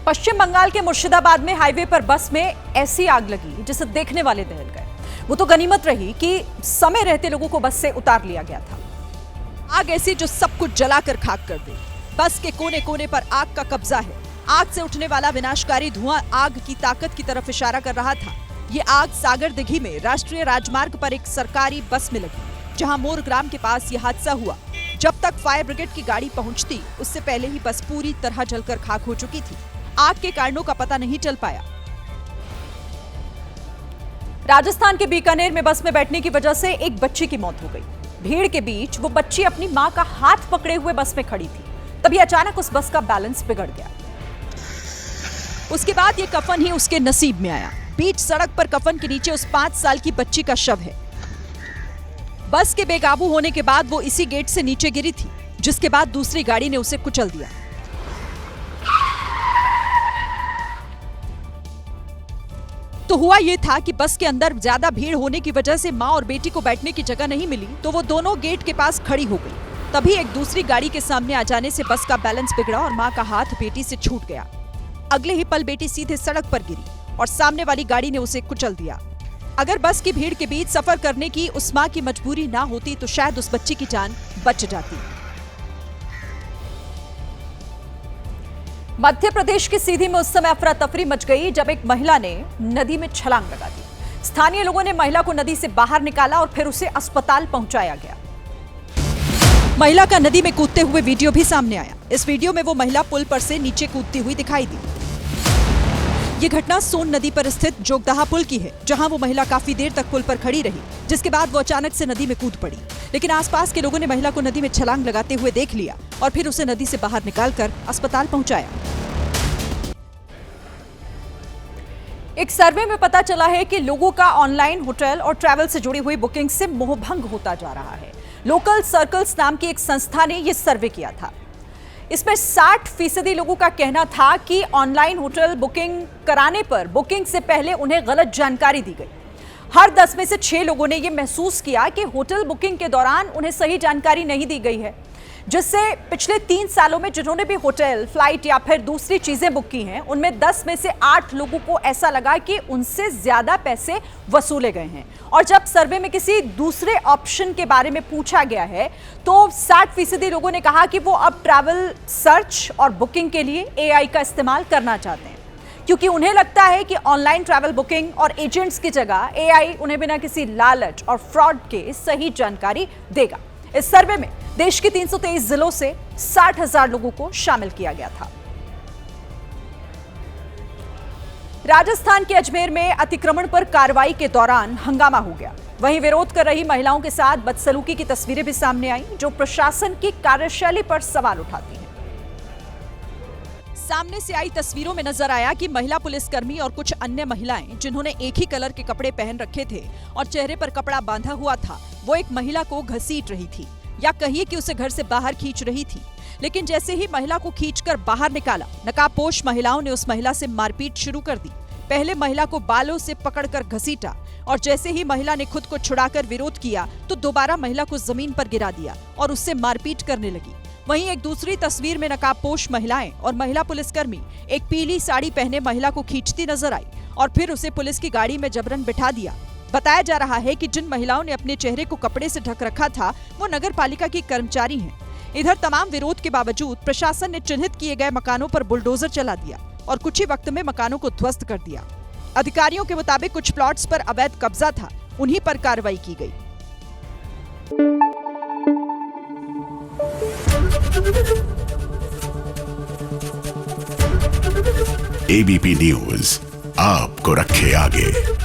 पश्चिम बंगाल के मुर्शिदाबाद में हाईवे पर बस में ऐसी आग लगी जिसे देखने वाले दहल गए। वो तो गनीमत रही कि समय रहते लोगों को बस से उतार लिया गया था। आग ऐसी जो सब कुछ जलाकर खाक कर दे। बस के कोने कोने पर आग का कब्जा है। आग से उठने वाला विनाशकारी धुआं आग की ताकत की तरफ इशारा कर रहा था। ये आग सागर दिघी में राष्ट्रीय राजमार्ग पर एक सरकारी बस में लगी, जहां मोर ग्राम के पास ये हादसा हुआ। जब तक फायर ब्रिगेड की गाड़ी पहुंचती, उससे पहले ही बस पूरी तरह जलकर खाक हो चुकी थी। आग के कारणों का पता नहीं चल पाया। राजस्थान के बीकानेर में बस में बैठने की वजह से एक बच्ची की मौत हो गई। भीड़ के बीच वो बच्ची अपनी मां का हाथ पकड़े हुए बस में खड़ी थी, तभी अचानक उस बस का बैलेंस बिगड़ गया। उसके बाद ये कफन ही उसके नसीब में आया। बीच सड़क पर कफन के नीचे उस 5 साल की बच्ची का शव है। बस के बेकाबू होने के बाद वो इसी गेट से नीचे गिरी थी, जिसके बाद दूसरी गाड़ी ने उसे कुचल दिया। तो हुआ ये था कि बस के अंदर ज्यादा भीड़ होने की वजह से मां और बेटी को बैठने की जगह नहीं मिली, तो वो दोनों गेट के पास खड़ी हो गई। तभी एक दूसरी गाड़ी के सामने आ जाने से बस का बैलेंस बिगड़ा और मां का हाथ बेटी से छूट गया। अगले ही पल बेटी सीधे सड़क पर गिरी और सामने वाली गाड़ी ने उसे कुचल दिया। अगर बस की भीड़ के बीच सफर करने की उस मां की मजबूरी ना होती तो शायद उस बच्ची की जान बच जाती। मध्य प्रदेश की सीधी में उस समय अफरा तफरी मच गई जब एक महिला ने नदी में छलांग लगा दी। स्थानीय लोगों ने महिला को नदी से बाहर निकाला और फिर उसे अस्पताल पहुंचाया गया। महिला का नदी में कूदते हुए वीडियो भी सामने आया। इस वीडियो में वो महिला पुल पर से नीचे कूदती हुई दिखाई दी। ये घटना सोन नदी पर स्थित जोगदाहा पुल की है, जहां वो महिला काफी देर तक पुल पर खड़ी रही, जिसके बाद वो अचानक से नदी में कूद पड़ी। लेकिन आसपास के लोगों ने महिला को नदी में छलांग लगाते हुए देख लिया और फिर उसे नदी से बाहर निकालकर अस्पताल पहुंचाया। एक सर्वे में पता चला है कि लोगों का ऑनलाइन होटल और ट्रैवल से जुड़ी हुई बुकिंग से मोहभंग होता जा रहा है। लोकल सर्कल्स नाम की एक संस्था ने यह सर्वे किया था। इसमें 60% लोगों का कहना था कि ऑनलाइन होटल बुकिंग कराने पर बुकिंग से पहले उन्हें गलत जानकारी दी गई। हर 10 में से 6 लोगों ने यह महसूस किया कि होटल बुकिंग के दौरान उन्हें सही जानकारी नहीं दी गई है, जिससे पिछले 3 सालों में जिन्होंने भी होटल, फ्लाइट या फिर दूसरी चीजें बुक की हैं, उनमें 10 में से 8 लोगों को ऐसा लगा कि उनसे ज्यादा पैसे वसूले गए हैं। और जब सर्वे में किसी दूसरे ऑप्शन के बारे में पूछा गया है, तो 60% लोगों ने कहा कि वो अब ट्रैवल सर्च और बुकिंग के लिए AI का इस्तेमाल करना चाहते हैं, क्योंकि उन्हें लगता है कि ऑनलाइन ट्रैवल बुकिंग और एजेंट्स की जगह AI उन्हें बिना किसी लालच और फ्रॉड के सही जानकारी देगा। इस सर्वे में देश के 323 जिलों से 60,000 लोगों को शामिल किया गया था। राजस्थान के अजमेर में अतिक्रमण पर कार्रवाई के दौरान हंगामा हो गया। वहीं विरोध कर रही महिलाओं के साथ बदसलूकी की तस्वीरें भी सामने आई, जो प्रशासन की कार्यशैली पर सवाल उठाती हैं। सामने से आई तस्वीरों में नजर आया कि महिला पुलिसकर्मी और कुछ अन्य महिलाएं, जिन्होंने एक ही कलर के कपड़े पहन रखे थे और चेहरे पर कपड़ा बांधा हुआ था, वो एक महिला को घसीट रही थी, या कहिए कि उसे घर से बाहर खींच रही थी। लेकिन जैसे ही महिला को खींचकर बाहर निकाला, नकाबपोश महिलाओं ने उस महिला से मारपीट शुरू कर दी। पहले महिला को बालों से पकड़कर घसीटा और जैसे ही महिला ने खुद को छुड़ाकर विरोध किया, तो दोबारा महिला को जमीन पर गिरा दिया और उससे मारपीट करने लगी। वहीं एक दूसरी तस्वीर में नकाबपोश महिलाएं और महिला पुलिसकर्मी एक पीली साड़ी पहने महिला को खींचती नजर आई और फिर उसे पुलिस की गाड़ी में जबरन बिठा दिया। बताया जा रहा है कि जिन महिलाओं ने अपने चेहरे को कपड़े से ढक रखा था, वो नगर पालिका की कर्मचारी हैं। इधर तमाम विरोध के बावजूद प्रशासन ने चिन्हित किए गए मकानों पर बुलडोजर चला दिया और कुछ ही वक्त में मकानों को ध्वस्त कर दिया। अधिकारियों के मुताबिक कुछ प्लॉट्स पर अवैध कब्जा था, उन्हीं पर कार्रवाई की गई। ABP न्यूज आपको रखे आगे।